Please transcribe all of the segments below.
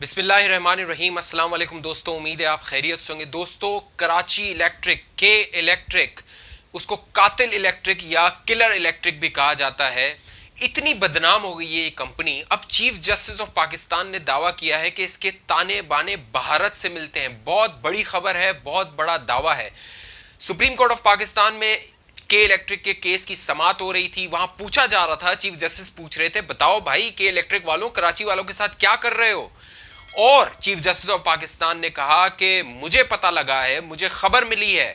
बिस्मिल्लाहिर्रहमानिर्रहीम। अस्सलाम वालेकुम दोस्तों, उम्मीद है आप खैरियत से होंगे। दोस्तों, कराची इलेक्ट्रिक के इलेक्ट्रिक, उसको कातिल इलेक्ट्रिक या किलर इलेक्ट्रिक भी कहा जाता है, इतनी बदनाम हो गई है ये कंपनी। अब चीफ जस्टिस ऑफ पाकिस्तान ने दावा किया है कि इसके ताने बाने भारत से मिलते हैं। बहुत बड़ी खबर है, बहुत बड़ा दावा है। सुप्रीम कोर्ट ऑफ पाकिस्तान में के इलेक्ट्रिक के केस की समाअत हो रही थी। वहां पूछा जा रहा था, चीफ जस्टिस पूछ रहे थे, बताओ भाई के इलेक्ट्रिक वालों, कराची वालों के साथ क्या कर रहे हो। और चीफ जस्टिस ऑफ पाकिस्तान ने कहा कि मुझे पता लगा है, मुझे खबर मिली है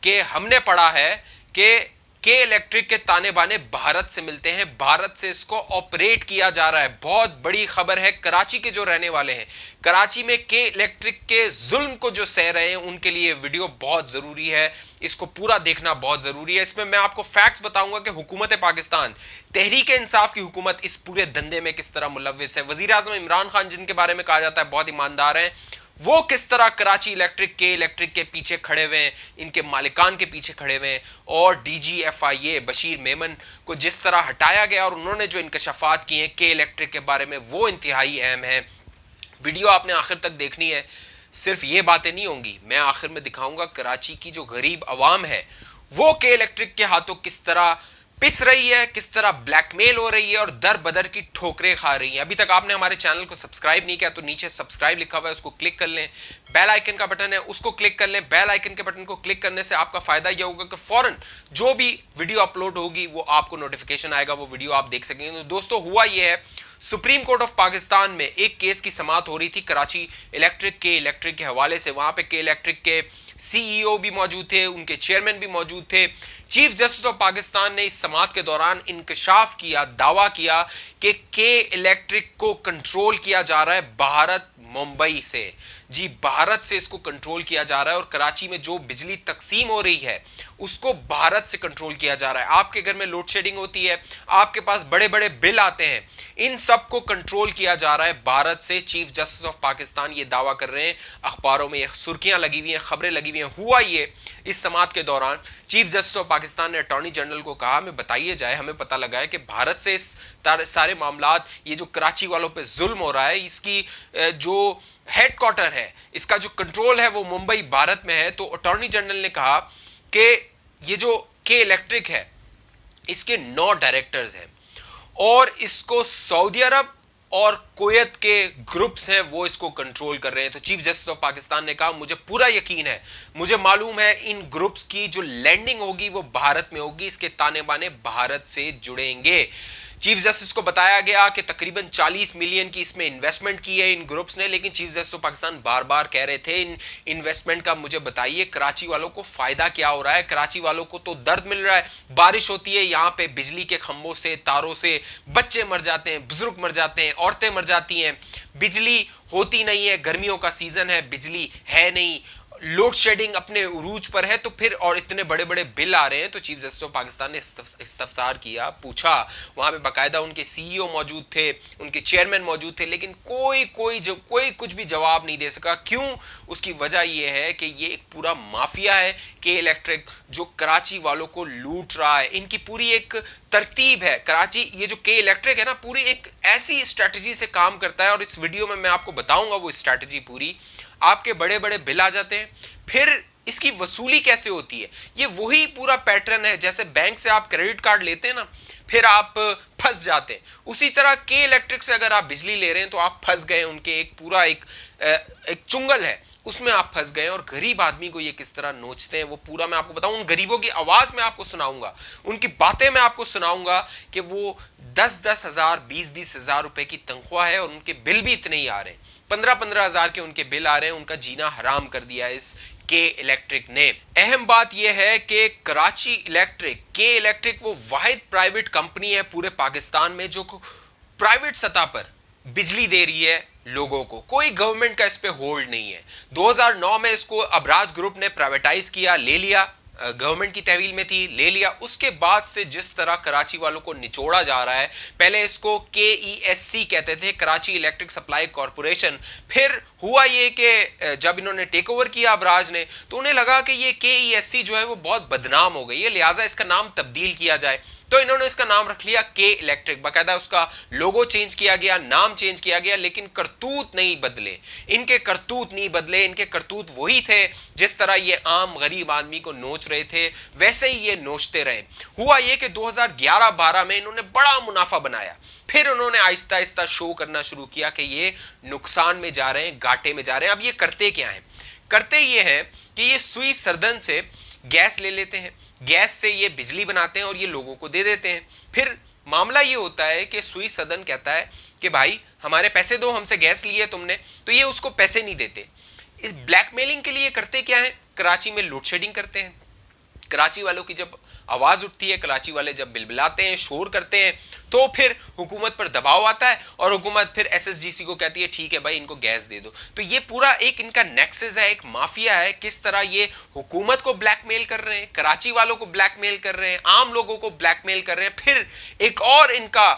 कि हमने पढ़ा है कि के इलेक्ट्रिक के ताने बाने भारत से मिलते हैं, भारत से इसको ऑपरेट किया जा रहा है। बहुत बड़ी खबर है। कराची के जो रहने वाले हैं, कराची में के इलेक्ट्रिक के जुल्म को जो सह रहे हैं, उनके लिए वीडियो बहुत जरूरी है। इसको पूरा देखना बहुत जरूरी है। इसमें मैं आपको फैक्ट्स बताऊंगा कि हुकूमत पाकिस्तान, तहरीक इंसाफ की हुकूमत इस पूरे धंधे में किस तरह मुलव्विस है। वजीर आजम इमरान खान, जिनके बारे में कहा जाता है बहुत ईमानदार हैं, वो किस तरह कराची इलेक्ट्रिक के पीछे खड़े हुए हैं, इनके मालिकान के पीछे खड़े हुए हैं। और DGFIA बशीर मेमन को जिस तरह हटाया गया और उन्होंने जो इंकशाफात किए हैं के इलेक्ट्रिक के बारे में, वो इंतहाई अहम है। वीडियो आपने आखिर तक देखनी है। सिर्फ ये बातें नहीं होंगी, मैं आखिर में दिखाऊंगा कराची की जो गरीब अवाम है वो के इलेक्ट्रिक के हाथों किस तरह पिस रही है, किस तरह ब्लैकमेल हो रही है और दर बदर की ठोकरें खा रही है। अभी तक आपने हमारे चैनल को सब्सक्राइब नहीं किया तो नीचे सब्सक्राइब लिखा हुआ है, उसको क्लिक कर लें। बेल आइकन का बटन है, उसको क्लिक कर लें। बेल आइकन के बटन को क्लिक करने से आपका फायदा यह होगा कि फौरन जो भी वीडियो अपलोड होगी वो आपको नोटिफिकेशन आएगा, वो वीडियो आप देख सकेंगे। तो दोस्तों, हुआ यह है, सुप्रीम कोर्ट ऑफ पाकिस्तान में एक केस की समाअत हो रही थी कराची इलेक्ट्रिक के हवाले से। वहां पे के इलेक्ट्रिक के CEO भी मौजूद थे, उनके चेयरमैन भी मौजूद थे। चीफ जस्टिस ऑफ पाकिस्तान ने इस समाअत के दौरान इंकशाफ किया, दावा किया कि के इलेक्ट्रिक को कंट्रोल किया जा रहा है भारत, मुंबई से। जी, भारत से इसको कंट्रोल किया जा रहा है और कराची में जो बिजली तकसीम हो रही है उसको भारत से कंट्रोल किया जा रहा है। आपके घर में लोड शेडिंग होती है, आपके पास बड़े बड़े बिल आते हैं, इन सब को कंट्रोल किया जा रहा है भारत से। चीफ जस्टिस ऑफ पाकिस्तान ये दावा कर रहे हैं, अखबारों में ये सुर्खियां लगी हुई हैं, खबरें लगी हुई हैं। हुआ ये, इस समाअत के दौरान चीफ जस्टिस ऑफ पाकिस्तान ने अटॉर्नी जनरल को कहा, हमें बताइए जाए, हमें पता लगा है कि भारत से इस सारे मामलात, ये जो कराची वालों पे जुल्म हो रहा है, इसकी जो हेडक्वार्टर है, इसका जो कंट्रोल है वो मुंबई भारत में है। तो अटॉर्नी जनरल ने कहा कि ये जो के इलेक्ट्रिक है इसके 9 डायरेक्टर्स हैं और इसको सऊदी अरब और कुवैत के ग्रुप्स हैं वो इसको कंट्रोल कर रहे हैं। तो चीफ जस्टिस ऑफ पाकिस्तान ने कहा, मुझे पूरा यकीन है, मुझे मालूम है इन ग्रुप्स की जो लैंडिंग होगी वो भारत में होगी, इसके ताने बाने भारत से जुड़ेंगे। चीफ जस्टिस को बताया गया कि तकरीबन 40 मिलियन की इसमें इन्वेस्टमेंट की है इन ग्रुप्स ने, लेकिन चीफ जस्टिस ऑफ पाकिस्तान बार बार कह रहे थे इन इन्वेस्टमेंट का मुझे बताइए, कराची वालों को फायदा क्या हो रहा है। कराची वालों को तो दर्द मिल रहा है, बारिश होती है यहाँ पे, बिजली के खंभों से, तारों से बच्चे मर जाते हैं, बुजुर्ग मर जाते हैं, औरतें मर जाती हैं, बिजली होती नहीं है, गर्मियों का सीजन है, बिजली है नहीं, लोड शेडिंग अपने उरूज पर है, तो फिर और इतने बड़े बड़े बिल आ रहे हैं। तो चीफ जस्टिस ऑफ पाकिस्तान ने इस्तफसार किया, पूछा, वहां पे बाकायदा उनके CEO मौजूद थे, उनके चेयरमैन मौजूद थे, लेकिन कोई कुछ भी जवाब नहीं दे सका। क्यों? उसकी वजह यह है कि ये एक पूरा माफिया है के इलेक्ट्रिक, जो कराची वालों को लूट रहा है। इनकी पूरी एक तरतीब है। कराची, ये जो के इलेक्ट्रिक है ना, पूरी एक ऐसी स्ट्रेटजी से काम करता है और इस वीडियो में मैं आपको बताऊंगा वो स्ट्रेटजी पूरी। आपके बड़े बड़े बिल आ जाते हैं, फिर इसकी वसूली कैसे होती है, ये वही पूरा पैटर्न है। जैसे बैंक से आप क्रेडिट कार्ड लेते हैं ना, फिर आप फंस जाते हैं, उसी तरह के इलेक्ट्रिक से अगर आप बिजली ले रहे हैं तो आप फंस गए। उनके एक पूरा एक चुंगल है, उसमें आप फंस गए। और गरीब आदमी को ये किस तरह नोचते हैं वो पूरा मैं आपको बताऊं। उन गरीबों की आवाज मैं आपको सुनाऊंगा, उनकी बातें मैं आपको सुनाऊंगा कि वो 10-10 हजार, 20-20 हजार रुपए की तनख्वाह है और उनके बिल भी इतने ही आ रहे हैं, 15-15 हजार के उनके बिल आ रहे हैं। उनका जीना हराम कर दिया है इस के इलेक्ट्रिक ने। अहम बात यह है कि कराची इलेक्ट्रिक, के इलेक्ट्रिक वो वाहिद प्राइवेट कंपनी है पूरे पाकिस्तान में जो प्राइवेट सतह पर बिजली दे रही है लोगों को। कोई गवर्नमेंट का इस पे होल्ड नहीं है। 2009 में इसको अबराज ग्रुप ने प्राइवेटाइज किया, ले लिया, गवर्नमेंट की तहवील में थी, ले लिया। उसके बाद से जिस तरह कराची वालों को निचोड़ा जा रहा है, पहले इसको KESC कहते थे, कराची इलेक्ट्रिक सप्लाई कॉरपोरेशन। फिर हुआ ये कि जब इन्होंने टेक ओवर किया अबराज ने, तो उन्हें लगा कि ये KESC जो है वो बहुत बदनाम हो गई है, लिहाजा इसका नाम तब्दील किया जाए। तो इन्होंने इसका नाम रख लिया के इलेक्ट्रिक, बाकायदा उसका लोगो चेंज किया गया, नाम चेंज किया गया, लेकिन करतूत नहीं बदले। इनके करतूत नहीं बदले, इनके करतूत वही थे जिस तरह ये आम गरीब आदमी को नोच रहे थे वैसे ही ये नोचते रहे। हुआ ये कि 2011-12 में इन्होंने बड़ा मुनाफा बनाया, फिर उन्होंने आहिस्ता आहिस्ता शो करना शुरू किया कि ये नुकसान में जा रहे हैं, घाटे में जा रहे हैं। अब ये करते क्या हैं? करते ये हैं कि ये सुई सर्दन से गैस ले लेते हैं, गैस से ये बिजली बनाते हैं और ये लोगों को दे देते हैं। फिर मामला ये होता है कि सुई सदन कहता है कि भाई हमारे पैसे दो, हमसे गैस लिए तुमने, तो ये उसको पैसे नहीं देते। इस ब्लैकमेलिंग के लिए करते क्या है? कराची में लोड शेडिंग करते हैं। कराची वालों की जब आवाज उठती है, कराची वाले जब बिलबिलाते हैं, शोर करते हैं, तो फिर हुकूमत पर दबाव आता है और हुकूमत फिर एसएसजीसी को कहती है ठीक है भाई इनको गैस दे दो। तो ये पूरा एक इनका नेक्सस है, एक माफिया है, किस तरह ये हुकूमत को ब्लैकमेल कर रहे हैं, कराची वालों को ब्लैकमेल कर रहे हैं, आम लोगों को ब्लैकमेल कर रहे हैं। फिर एक और इनका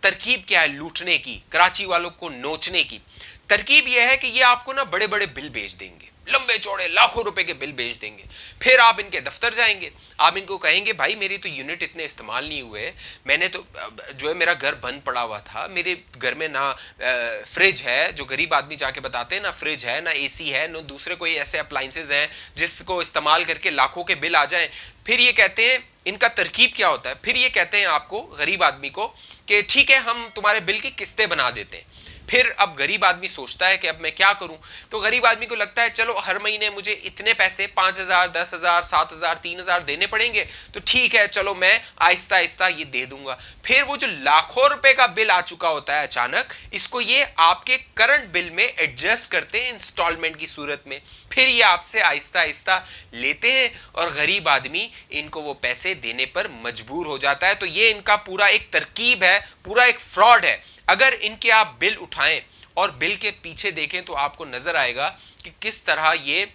तरकीब क्या है लूटने की, कराची वालों को नोचने की तरकीब यह है कि ये आपको ना बड़े बड़े बिल भेज देंगे, लंबे चौड़े लाखों रुपए के बिल भेज देंगे। फिर आप इनके दफ्तर जाएंगे, आप इनको कहेंगे भाई मेरी तो यूनिट इतने इस्तेमाल नहीं हुए, मैंने तो जो है मेरा घर बंद पड़ा हुआ था, मेरे घर में ना फ्रिज है, जो गरीब आदमी जाके बताते हैं ना फ्रिज है, ना एसी है, ना दूसरे कोई ऐसे अप्लाइंसेज हैं जिसको इस्तेमाल करके लाखों के बिल आ जाएं। फिर ये कहते हैं, इनका तरकीब क्या होता है, फिर ये कहते हैं आपको गरीब आदमी को कि ठीक है हम तुम्हारे बिल की किस्तें बना देते हैं। फिर अब गरीब आदमी सोचता है कि अब मैं क्या करूं, तो गरीब आदमी को लगता है चलो हर महीने मुझे इतने पैसे 5,000, 10,000, 7,000, 3,000 देने पड़ेंगे, तो ठीक है चलो मैं आहिस्ता आहिस्ता ये दे दूंगा। फिर वो जो लाखों रुपए का बिल आ चुका होता है अचानक, इसको ये आपके करंट बिल में एडजस्ट करते हैं इंस्टॉलमेंट की सूरत में, फिर ये आपसे आहिस्ता आहिस्ता लेते हैं और गरीब आदमी इनको वो पैसे देने पर मजबूर हो जाता है। तो ये इनका पूरा एक तरकीब है, पूरा एक फ्रॉड है। अगर इनके आप बिल उठाएं और बिल के पीछे देखें तो आपको नजर आएगा कि किस तरह ये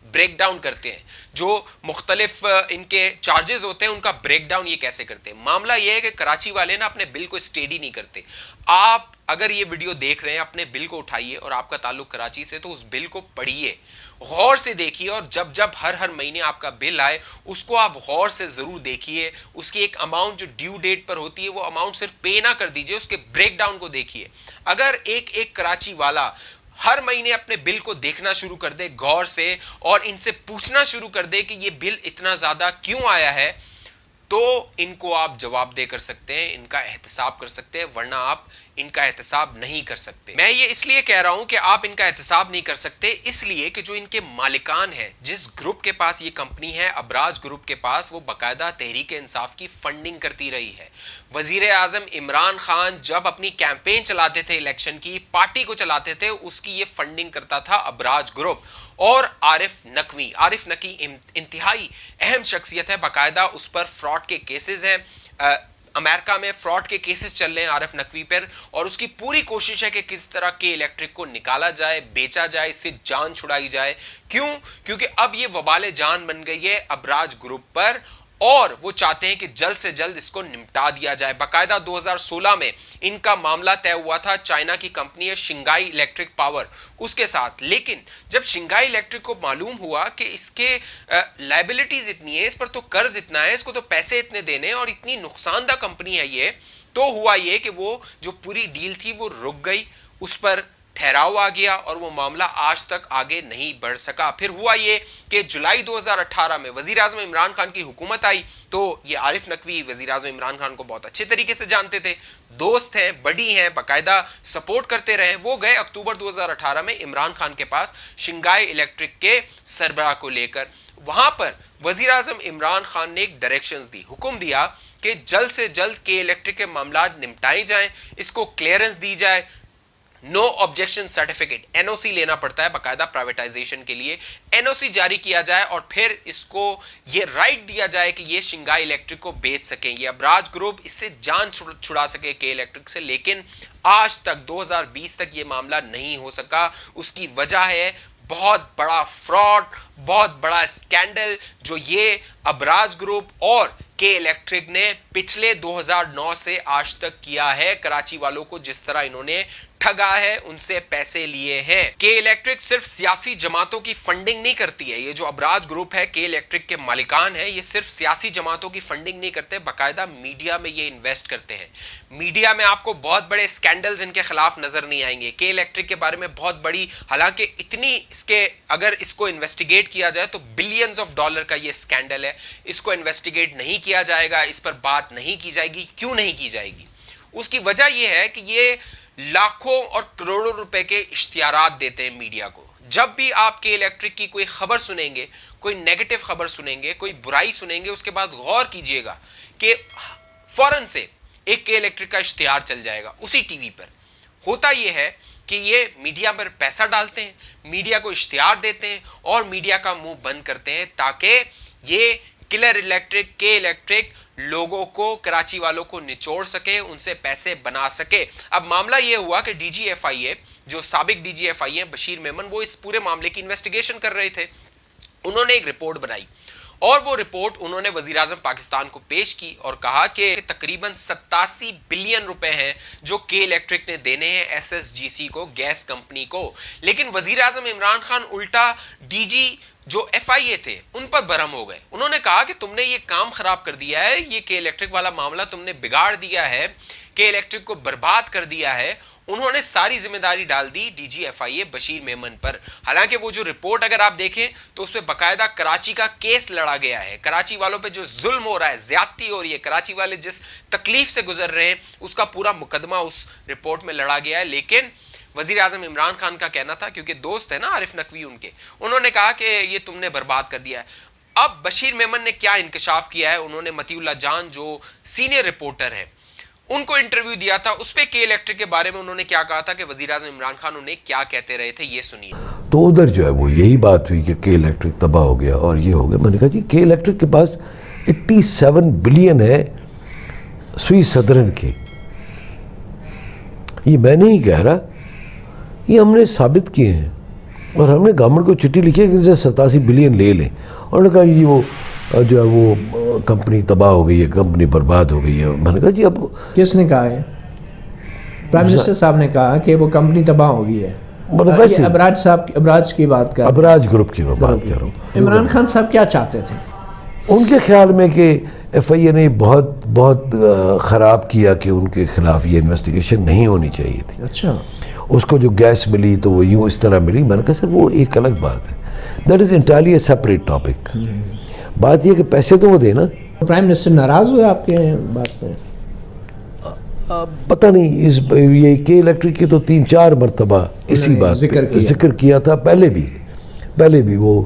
ब्रेक डाउन करते हैं, जो मुख्तलिफ इनके चार्जेस होते हैं उनका ब्रेक डाउन ये कैसे करते हैं। मामला ये है कि कराची वाले ना अपने बिल को स्टेडी नहीं करते। आप अगर ये वीडियो देख रहे हैं, अपने बिल को उठाइए और आपका ताल्लुक कराची से, तो उस बिल को पढ़िए, गौर से देखिए, और जब जब हर महीने आपका बिल आए उसको आप गौर से जरूर देखिए। उसकी एक अमाउंट जो ड्यू डेट पर होती है वो अमाउंट सिर्फ पे ना कर दीजिए, उसके ब्रेक डाउन को देखिए। अगर एक एक कराची वाला हर महीने अपने बिल को देखना शुरू कर दे गौर से और इनसे पूछना शुरू कर दे कि ये बिल इतना ज्यादा क्यों आया है, तो इनको आप जवाब दे कर सकते हैं, इनका एहतसाब कर सकते हैं, वरना आप इनका एहतसाब नहीं कर सकते। मैं ये इसलिए कह रहा हूं कि आप इनका एहतसाब नहीं कर सकते, इसलिए कि जो इनके मालिकान हैं, जिस ग्रुप के पास ये कंपनी है, अबराज ग्रुप के पास, वो बाकायदा तहरीक इंसाफ की फंडिंग करती रही है। वजीर आजम इमरान खान जब अपनी कैंपेन चलाते थे, इलेक्शन की पार्टी को चलाते थे, उसकी ये फंडिंग करता था अबराज ग्रुप। और आरिफ नकवी इंतहाई अहम शख्सियत है, बाकायदा उस पर फ्रॉड के केसेस हैं, अमेरिका में फ्रॉड के केसेस चल रहे हैं आरिफ नकवी पर, और उसकी पूरी कोशिश है कि किस तरह के इलेक्ट्रिक को निकाला जाए, बेचा जाए, इससे जान छुड़ाई जाए। क्यों? क्योंकि अब ये वबाले जान बन गई है अबराज ग्रुप पर, और वो चाहते हैं कि जल्द से जल्द इसको निपटा दिया जाए। बाकायदा 2016 में इनका मामला तय हुआ था चाइना की कंपनी है शिंगाई इलेक्ट्रिक पावर, उसके साथ। लेकिन जब शिंगाई इलेक्ट्रिक को मालूम हुआ कि इसके लायबिलिटीज इतनी है, इस पर तो कर्ज इतना है, इसको तो पैसे इतने देने, और इतनी नुकसानदा कंपनी है ये, तो हुआ ये कि वो जो पूरी डील थी वो रुक गई, उस पर ठहराव आ गया और वो मामला आज तक आगे नहीं बढ़ सका। फिर हुआ ये कि जुलाई 2018 में वजीर आजम इमरान खान की हुकूमत आई, तो ये आरिफ नकवी वजीर आजम इमरान खान को बहुत अच्छे तरीके से जानते थे, दोस्त हैं, बड़ी हैं, बाकायदा सपोर्ट करते रहे। वो गए अक्टूबर 2018 में इमरान खान के पास शिंगाई इलेक्ट्रिक के सरबराह को लेकर। वहां पर वजीर आजम इमरान खान ने एक डायरेक्शंस दी, हुक्म दिया कि जल्द से जल्द के इलेक्ट्रिक के मामला निपटाए जाएं, इसको क्लियरेंस दी जाए, नो ऑब्जेक्शन सर्टिफिकेट एनओसी लेना पड़ता है बाकायदा प्राइवेटाइजेशन के लिए, एनओसी जारी किया जाए और फिर इसको ये राइट दिया जाए कि ये शिंगाई इलेक्ट्रिक को बेच सकें, ये अबराज ग्रुप इससे जान छुड़ा सके के इलेक्ट्रिक से। लेकिन आज तक 2020 तक ये मामला नहीं हो सका। उसकी वजह है बहुत बड़ा फ्रॉड, बहुत बड़ा स्कैंडल जो ये अबराज ग्रुप और के इलेक्ट्रिक ने पिछले 2009 से आज तक किया है। कराची वालों को जिस तरह इन्होंने ठगा है, उनसे पैसे लिए हैं। के इलेक्ट्रिक सिर्फ सियासी जमातों की फंडिंग नहीं करती है। ये जो अबराज ग्रुप है, के इलेक्ट्रिक के मालिकान है, ये सिर्फ सियासी जमातों की फंडिंग नहीं करते, बाकायदा मीडिया में ये इन्वेस्ट करते हैं। मीडिया में आपको बहुत बड़े स्कैंडल्स इनके खिलाफ नजर नहीं आएंगे। के इलेक्ट्रिक के बारे में बहुत बड़ी, हालांकि इतनी इसके, अगर इसको इन्वेस्टिगेट किया जाए तो बिलियंस ऑफ डॉलर का ये स्कैंडल है। इसको इन्वेस्टिगेट नहीं किया जाएगा, इस पर बात नहीं की जाएगी। क्यों नहीं की जाएगी? उसकी वजह यह है कि ये लाखों और करोड़ों रुपए के इश्तिहारात देते हैं मीडिया को। जब भी आप के इलेक्ट्रिक की कोई खबर सुनेंगे, कोई नेगेटिव खबर सुनेंगे, कोई बुराई सुनेंगे, उसके बाद गौर कीजिएगा कि फौरन से एक के इलेक्ट्रिक का इश्तिहार चल जाएगा उसी टीवी पर। होता यह है कि ये मीडिया पर पैसा डालते हैं, मीडिया को इश्तिहार देते हैं और मीडिया का मुंह बंद करते हैं ताकि ये किलर इलेक्ट्रिक, के इलेक्ट्रिक लोगों को, कराची वालों को निचोड़ सके, उनसे पैसे बना सके। अब मामला यह हुआ कि डीजीएफआईए, जो साबिक डीजीएफआईए बशीर मेमन, वो इस पूरे मामले की इन्वेस्टिगेशन कर रहे थे। उन्होंने एक रिपोर्ट बनाई और वो रिपोर्ट उन्होंने वजीर आजम पाकिस्तान को पेश की और कहा कि तकरीबन 87 बिलियन रुपए हैं जो के इलेक्ट्रिक ने देने हैं एसएसजीसी को, गैस कंपनी को। लेकिन वजीर आजम इमरान खान उल्टा डीजी जो एफआईए थे उन पर बरहम हो गए। उन्होंने कहा कि तुमने ये काम खराब कर दिया है, ये के इलेक्ट्रिक वाला मामला तुमने बिगाड़ दिया है, के इलेक्ट्रिक को बर्बाद कर दिया है। उन्होंने सारी जिम्मेदारी डाल दी डीजीएफआईए बशीर मेमन पर। हालांकि वो जो रिपोर्ट अगर आप देखें तो उस पर बाकायदा कराची का केस लड़ा गया है। कराची वालों पे जो जुल्म हो रहा है, ज्यादती हो रही है, कराची वाले जिस तकलीफ से गुजर रहे हैं, उसका पूरा मुकदमा उस रिपोर्ट में लड़ा गया है। लेकिन वजीर आजम इमरान खान का कहना था, क्योंकि दोस्त है ना आरिफ नकवी उनके, उन्होंने कहा कि ये तुमने बर्बाद कर दिया है। अब बशीर मेमन ने क्या इंकशाफ किया है, उन्होंने मतीउल्लाह जान जो सीनियर रिपोर्टर हैं उनको इंटरव्यू दिया था। उस पे के इलेक्ट्रिक के बारे में उन्होंने क्या कहा था कि वजीर आजम इमरान खान उन्हें क्या कहते रहे थे, ये सुनिए। तो उधर जो है वो यही बात हुई कि के इलेक्ट्रिक तबाह हो गया और ये हो गया। मैंने कहा जी के इलेक्ट्रिक के पास 87 बिलियन है सुई सदरन के। ये मैं नहीं कह रहा, ये हमने साबित किए हैं और हमने गवर्नमेंट को चिट्ठी लिखी है कि 87 बिलियन ले लें। और उन्होंने कहा ये वो जो है वो कंपनी तबाह हो गई है, कंपनी बर्बाद हो गई है। मैंने कहा जी अब किसने कहा है? प्राइम मिनिस्टर साहब ने कहा कि वो कंपनी तबाह हो गई है। मतलब वैसे अबराज साहब, अबराज की बात कर, अबराज ग्रुप की मैं बात कर रहा हूँ। इमरान खान साहब क्या चाहते थे? उनके ख्याल में कि एफआईए ने बहुत ख़राब किया कि उनके खिलाफ ये इन्वेस्टिगेशन नहीं होनी चाहिए थी। अच्छा, उसको जो गैस मिली तो वो यूँ इस तरह मिली। मैंने कहा सर वो एक अलग बात है, that is entirely A separate topic. बात ये कि पैसे तो वो देना। प्राइम मिनिस्टर नाराज़ हुए आपके बात पे? पता नहीं, इस ये के इलेक्ट्रिक की तो 3-4 मरतबा इसी बात जिक्र किया था पहले भी वो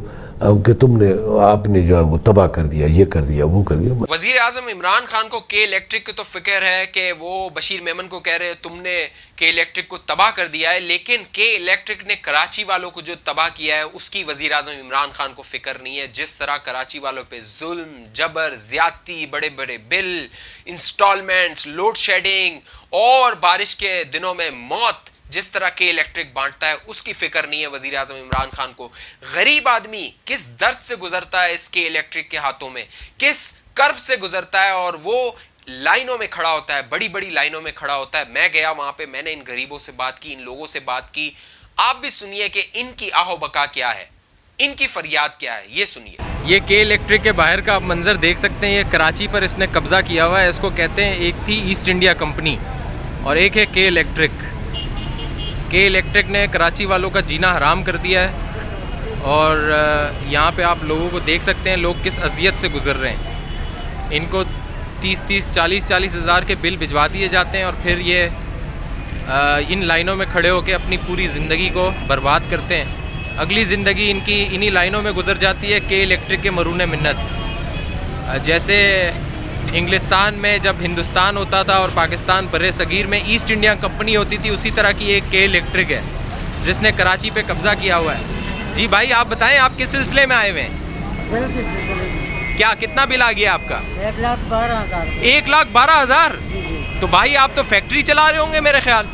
कि तुमने, आपने जो है वो तबाह कर दिया, ये कर दिया, वो कर दिया। वजीर आजम इमरान खान को के इलेक्ट्रिक की तो फिक्र है कि वो बशीर मेमन को कह रहे हैं तुमने के इलेक्ट्रिक को तबाह कर दिया है, लेकिन के इलेक्ट्रिक ने कराची वालों को जो तबाह किया है उसकी वजीर आजम इमरान खान को फिक्र नहीं है। जिस तरह कराची वालों पे जुल्म, जबर, ज्यादती, बड़े बड़े बिल, इंस्टॉलमेंट्स, लोड शेडिंग और बारिश के दिनों में मौत जिस तरह के इलेक्ट्रिक बांटता है, उसकी फिक्र नहीं है वजीर आजम इमरान खान को। गरीब आदमी किस दर्द से गुजरता है इसके इलेक्ट्रिक के हाथों में, किस कर्ब से गुजरता है, और वो लाइनों में खड़ा होता है, बड़ी बड़ी लाइनों में खड़ा होता है। मैं गया वहां पे, मैंने इन गरीबों से बात की, इन लोगों से बात की। आप भी सुनिए कि इनकी आहो बका क्या है, इनकी फरियाद क्या है, ये सुनिए। ये के इलेक्ट्रिक के बाहर का आप मंजर देख सकते हैं। ये कराची पर इसने कब्जा किया हुआ है। इसको कहते हैं, एक थी ईस्ट इंडिया कंपनी और एक है के इलेक्ट्रिक। के इलेक्ट्रिक ने कराची वालों का जीना हराम कर दिया है और यहाँ पे आप लोगों को देख सकते हैं लोग किस अजियत से गुजर रहे हैं। इनको 30-30, 40-40 हज़ार के बिल भिजवा दिए जाते हैं और फिर ये इन लाइनों में खड़े होकर अपनी पूरी ज़िंदगी को बर्बाद करते हैं। अगली ज़िंदगी इनकी इन्हीं लाइनों में गुजर जाती है के इलेक्ट्रिक के मरून मिन्नत। जैसे इंग्लिस्तान में जब हिंदुस्तान होता था और पाकिस्तान बर्रे सगीर में ईस्ट इंडिया कंपनी होती थी, उसी तरह की एक के इलेक्ट्रिक है जिसने कराची पे कब्जा किया हुआ है। जी भाई आप बताएं, आप किस सिलसिले में आए हुए हैं? क्या कितना बिल आ गया आपका? 1,12,000। 1,12,000? तो भाई आप तो फैक्ट्री चला रहे होंगे मेरे ख्याल।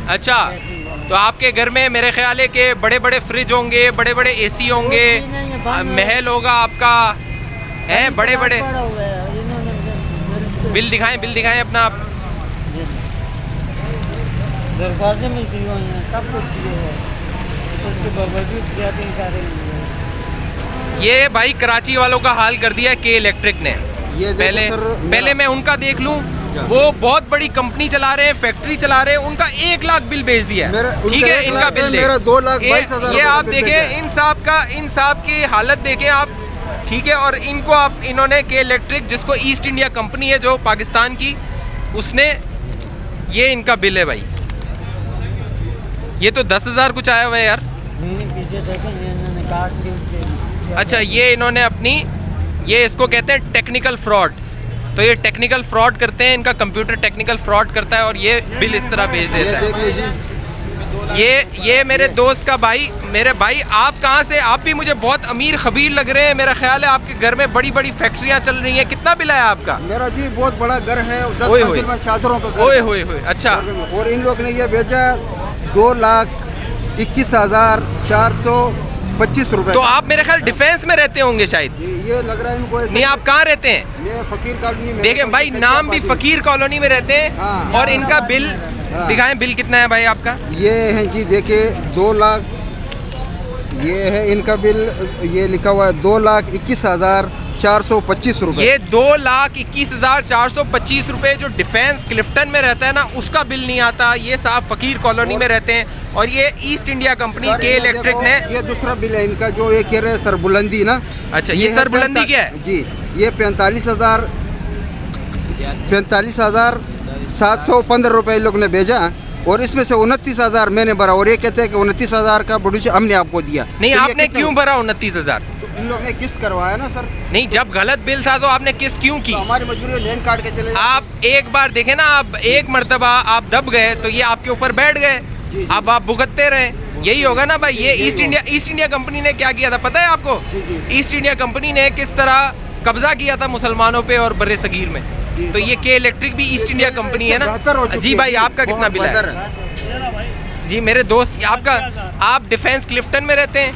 अच्छा, तो आपके घर में मेरे ख्याल है कि बड़े बड़े फ्रिज होंगे, बड़े बड़े एसी होंगे, महल होगा आपका, है बड़े बड़े। बिल दिखाएं अपना आप। दरवाजे में दी हुई हैं, सब कुछ दिए हुए हैं। उसके बावजूद क्या भी कर रहे हैं। ये भाई कराची वालों का हाल कर दिया है के इलेक्ट्रिक ने। ये देखो पहले सर, पहले मैं उनका देख लूं, वो बहुत बड़ी कंपनी चला रहे हैं, फैक्ट्री चला रहे हैं, उनका 1 लाख बिल भेज दिया है। ठीक है, इनका बिल मेरा 2,22,000 ये आप देखें, इन साहब की हालत देखें आप। ठीक है, और इनको आप इन्होंने के इलेक्ट्रिक, जिसको ईस्ट इंडिया कंपनी है जो पाकिस्तान की, उसने, ये इनका बिल है भाई। ये तो 10,000 कुछ आया हुआ है यार। नहीं पीछे देखें, ये इन्होंने काट ली उसके। अच्छा, ये इन्होंने अपनी, ये इसको कहते हैं टेक्निकल फ्रॉड। तो ये टेक्निकल फ्रॉड करते हैं, इनका कंप्यूटर टेक्निकल फ्रॉड करता है और ये बिल इस तरह भेज देता है। देख लीजिए, ये मेरे दोस्त का भाई, मेरे भाई आप कहाँ से? आप भी मुझे बहुत अमीर खबीर लग रहे हैं। मेरा ख्याल है आपके घर में बड़ी बड़ी फैक्ट्रियाँ चल रही हैं। कितना बिल आया आपका? मेरा जी बहुत बड़ा घर है, 10 ओए मंजिल में चादरों का घर ओए है। होए होए, अच्छा। और इन लोग ने ये भेजा 2,21,425 रुपए। तो आप मेरे ख्याल डिफेंस में रहते होंगे शायद। ये लग रहा है इनको ऐसे। नहीं, आप कहाँ रहते हैं? ये फकीर कॉलोनी में। देखें भाई, नाम भी फकीर कॉलोनी में रहते हैं। हाँ। और इनका बिल दिखाएं, बिल कितना है भाई आपका? ये है जी, देखिए 2 लाख, ये है इनका बिल, ये लिखा हुआ है 2,21,425 रुपए। ये 2,21,425 रुपए जो डिफेंस क्लिफ्टन में रहता है ना, उसका बिल नहीं आता। ये साहब फकीर कॉलोनी में रहते हैं। और ये ईस्ट इंडिया कंपनी सर, के ये इलेक्ट्रिक देखो, ने। ये दूसरा बिल है इनका, जो ये कह रहे हैं सरबुलंदी ना। अच्छा, ये सरबुलंदी क्या है? जी, ये 45,715 रुपए इन लोग ने भेजा, और इसमें से 29,000 मैंने भरा, और ये कहते हैं कि 29,000 का प्रोड्यूसर हमने आपको दिया। नहीं, तो ये आपने कितना- क्यों भरा 29,000? तो इन लोग ने किस्त करवाया ना सर, नहीं, जब गलत बिल था तो आपने किस्त क्यों की? तो हमारी मजबूरी है, लेन काट के चले जाते। आप एक बार देखें ना, आप एक मरतबा आप दब गए तो ये आपके ऊपर बैठ गए। जी। अब आप भुगतते रहे। यही होगा ना भाई। ये ईस्ट इंडिया कंपनी ने क्या किया था पता है आपको? जी, जी। ईस्ट इंडिया कंपनी ने किस तरह कब्जा किया था मुसलमानों पे और बर्रे सगीर में। तो ये के इलेक्ट्रिक भी ईस्ट इंडिया कंपनी है बेहतर हो ना। चुकी जी है। भाई, आपका कितना बहुत बिल बेहतर है? जी मेरे दोस्त, आपका, आप डिफेंस क्लिफ्टन में रहते हैं?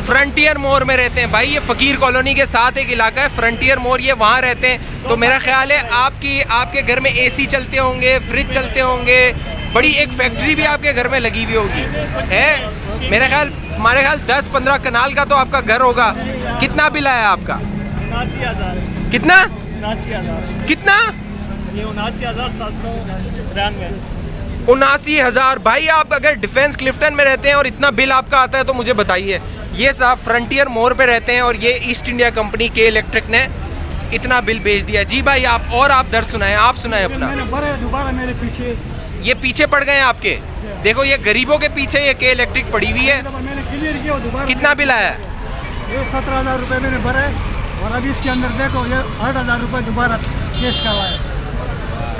फ्रंटियर मोड़ में रहते हैं भाई। ये फकीर कॉलोनी के साथ एक इलाका है फ्रंटियर मोड़, ये वहाँ रहते हैं। तो मेरा ख्याल है आपके घर में एसी चलते होंगे, फ्रिज चलते होंगे, बड़ी एक फैक्ट्री भी आपके घर में लगी हुई होगी, है मेरा ख्याल। हमारे ख्याल 10-15 कनाल का तो आपका घर होगा। कितना बिल आया आपका? 79,000। कितना 79,000। कितना? ये 79,793। 79,000। भाई आप अगर डिफेंस क्लिफ्टन में रहते हैं और इतना बिल आपका आता है तो मुझे बताइए। ये साहब फ्रंटियर मोड़ पे रहते हैं और ये ईस्ट इंडिया कंपनी के इलेक्ट्रिक ने इतना बिल भेज दिया। जी भाई, आप दर्द सुनाएं, आप सुनाएं अपना। मैंने भरे दोबारा मेरे पीछे, ये पीछे पड़ गए हैं आपके। देखो, ये गरीबों के पीछे ये के इलेक्ट्रिक पड़ी हुई है। मैंने क्लियर किया दोबारा। कितना बिल आया? ये 17,000 रुपये मैंने भरे, और अभी इसके अंदर देखो ये 8,000 रुपये दोबारा केस करवाए।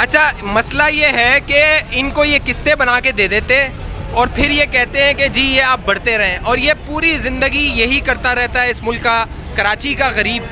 अच्छा, मसला ये है कि इनको ये किस्तें बना के दे देते और फिर ये कहते हैं कि जी ये आप बढ़ते रहें। और ये पूरी ज़िंदगी यही करता रहता है इस मुल्क का, कराची का गरीब,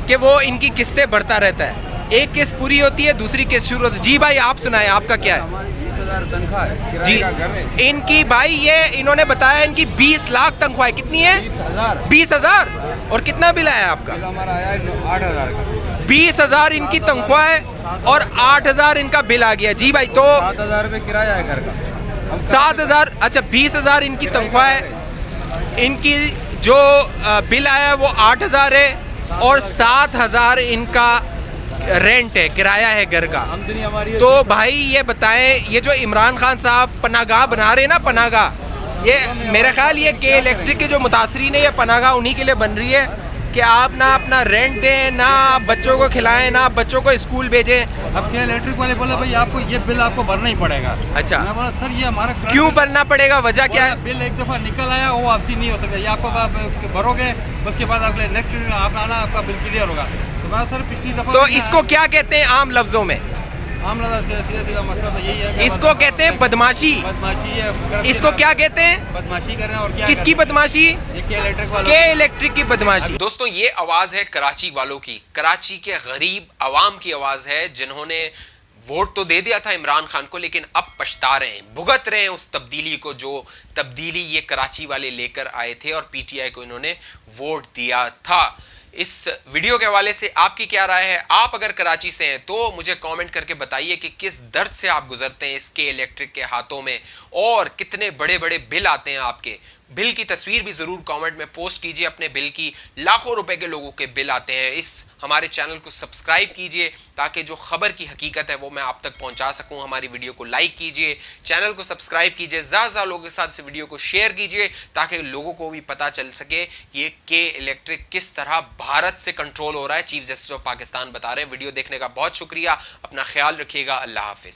कि वो इनकी किस्तें बढ़ता रहता है। एक किस्त पूरी होती है, दूसरी किस्त शुरू होती है। जी भाई, आप सुनाएं, आपका क्या है? हमारी 20,000 तनख्वाह है, किराए जी, का घर है। इनकी भाई, ये इन्होंने बताया इनकी 20 लाख तनख्वाह है। कितनी है? 20,000। 20,000। और कितना बिल आया आपका? बिल हमारा आया है 8,000 का। 20,000 इनकी तनख्वाह है और 8,000 इनका बिल आ गया। जी भाई, तो 7,000 रुपये किराया है घर का। 7,000। अच्छा, 20,000 इनकी तनख्वाह है, इनकी जो बिल आया है वो 8,000 है और 7,000 इनका रेंट है, किराया है घर का। आमदनी हमारी है। तो भाई ये बताएं, ये जो इमरान खान साहब पनागाह बना रहे हैं ना, पनागाह, ये मेरा ख्याल ये के इलेक्ट्रिक के जो मुतासरीन है, ये पनागाह उन्हीं के लिए बन रही है कि आप ना अपना रेंट दें, ना आप बच्चों को खिलाएं, ना आप बच्चों को स्कूल भेजें। अब क्या इलेक्ट्रिक वाले बोले भाई आपको ये बिल आपको भरना ही पड़ेगा। अच्छा, मैं बोला सर ये हमारा क्यों भरना पड़ेगा? वजह क्या है? बिल एक दफ़ा निकल आया वो वापसी नहीं हो सकता। ये आपको आप भरोगे, उसके बाद अगले नेक्स्ट आप आना, आपका बिल क्लियर होगा। तो मैं सर पिछली दफ़ा तो इसको क्या कहते हैं आम लफ्जों में? आम लगा सीधा मसला तो यही है कि इसको कहते हैं बदमाशी। बदमाशी है। इसको क्या कहते हैं? बदमाशी कर रहे हैं। और क्या किसकी बदमाशी? ये क्या इलेक्ट्रिक वालों के इलेक्ट्रिक की बदमाशी। दोस्तों, ये आवाज है कराची वालों की, कराची के गरीब आवाम की आवाज है, जिन्होंने वोट तो दे दिया था इमरान खान को, लेकिन अब पछता रहे हैं, भुगत रहे हैं उस तब्दीली को, जो तब्दीली ये कराची वाले लेकर आए थे और पीटीआई को इन्होंने वोट दिया था। इस वीडियो के हवाले से आपकी क्या राय है? आप अगर कराची से हैं तो मुझे कमेंट करके बताइए कि किस दर्द से आप गुजरते हैं इसके इलेक्ट्रिक के हाथों में, और कितने बड़े बड़े बिल आते हैं आपके। बिल की तस्वीर भी जरूर कमेंट में पोस्ट कीजिए अपने बिल की। लाखों रुपए के लोगों के बिल आते हैं। इस हमारे चैनल को सब्सक्राइब कीजिए ताकि जो खबर की हकीकत है वो मैं आप तक पहुंचा सकूं। हमारी वीडियो को लाइक कीजिए, चैनल को सब्सक्राइब कीजिए, ज़्यादा लोगों के साथ इस वीडियो को शेयर कीजिए ताकि लोगों को भी पता चल सके ये के इलेक्ट्रिक किस तरह भारत से कंट्रोल हो रहा है। चीफ जस्टिस ऑफ पाकिस्तान बता रहे हैं। वीडियो देखने का बहुत शुक्रिया। अपना ख्याल रखिएगा। अल्लाह हाफिज।